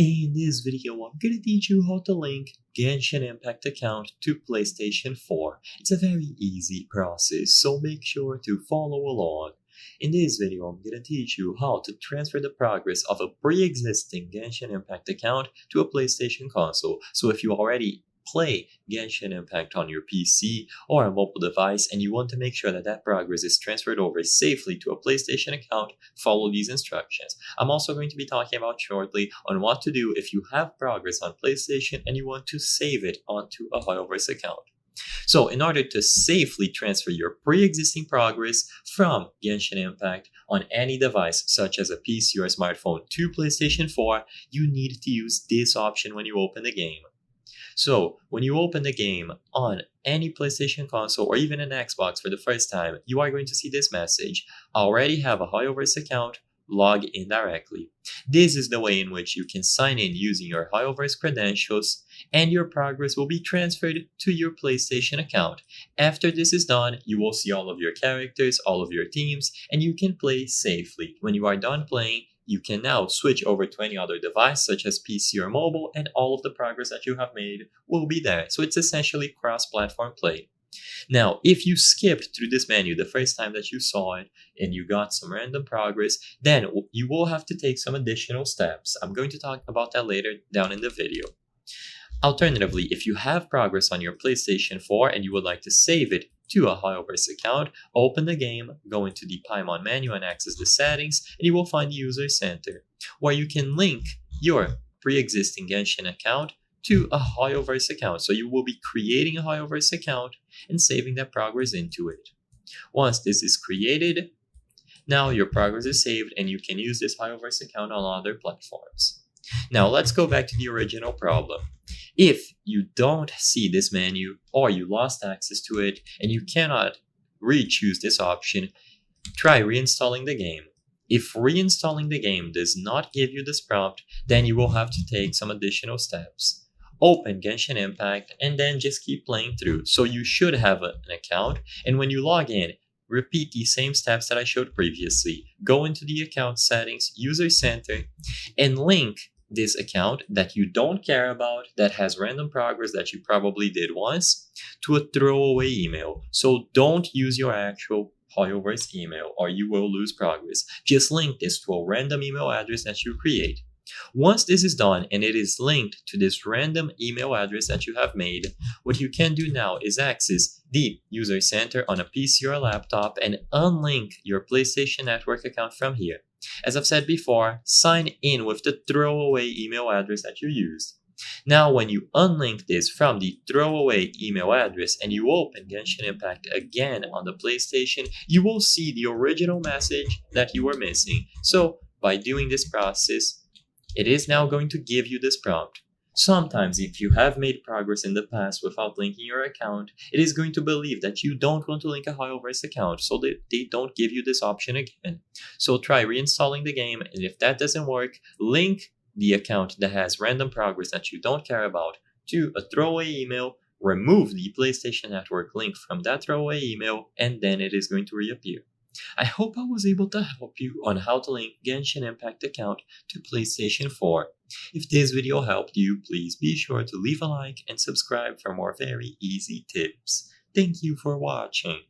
In this video, I'm gonna teach you how to link Genshin Impact account to PlayStation 4. It's a very easy process, so make sure to follow along. In this video, I'm gonna teach you how to transfer the progress of a pre-existing Genshin Impact account to a PlayStation console. So if you already play Genshin Impact on your PC or a mobile device and you want to make sure that that progress is transferred over safely to a PlayStation account, follow these instructions. I'm also going to be talking about shortly on what to do if you have progress on PlayStation and you want to save it onto a Hoyoverse account. So in order to safely transfer your pre-existing progress from Genshin Impact on any device such as a PC or a smartphone to PlayStation 4, you need to use this option when you open the game. So when you open the game on any PlayStation console or even an Xbox for the first time, you are going to see this message: already have a Hoyoverse account, log in directly. This is the way in which you can sign in using your Hoyoverse credentials, and your progress will be transferred to your PlayStation account. After this is done, you will see all of your characters, all of your teams, and you can play safely. When you are done playing, you can now switch over to any other device such as PC or mobile, and all of the progress that you have made will be there. So it's essentially cross-platform play. Now, if you skipped through this menu the first time that you saw it and you got some random progress, then you will have to take some additional steps. I'm going to talk about that later down in the video. Alternatively, if you have progress on your PlayStation 4 and you would like to save it to a Hoyoverse account, open the game, go into the Paimon menu and access the settings, and you will find the User Center, where you can link your pre-existing Genshin account to a Hoyoverse account. So you will be creating a Hoyoverse account and saving that progress into it. Once this is created, now your progress is saved and you can use this Hoyoverse account on other platforms. Now let's go back to the original problem. If you don't see this menu or you lost access to it and you cannot re-choose this option, try reinstalling the game. If reinstalling the game does not give you this prompt, then you will have to take some additional steps. Open Genshin Impact and then just keep playing through. So you should have an account, and when you log in, repeat the same steps that I showed previously. Go into the account settings, User Center, and link this account that you don't care about, that has random progress that you probably did once, to a throwaway email. So don't use your actual Hoyoverse email or you will lose progress. Just link this to a random email address that you create. Once this is done and it is linked to this random email address that you have made, what you can do now is access the User Center on a PC or a laptop and unlink your PlayStation Network account from here. As I've said before, sign in with the throwaway email address that you used. Now when you unlink this from the throwaway email address and you open Genshin Impact again on the PlayStation, you will see the original message that you were missing. So by doing this process, it is now going to give you this prompt. Sometimes if you have made progress in the past without linking your account, it is going to believe that you don't want to link a Hoyoverse account, so that they don't give you this option again. So try reinstalling the game, and if that doesn't work, link the account that has random progress that you don't care about to a throwaway email, remove the PlayStation Network link from that throwaway email, and then it is going to reappear. I hope I was able to help you on how to link Genshin Impact account to PlayStation 4. If this video helped you, please be sure to leave a like and subscribe for more very easy tips. Thank you for watching.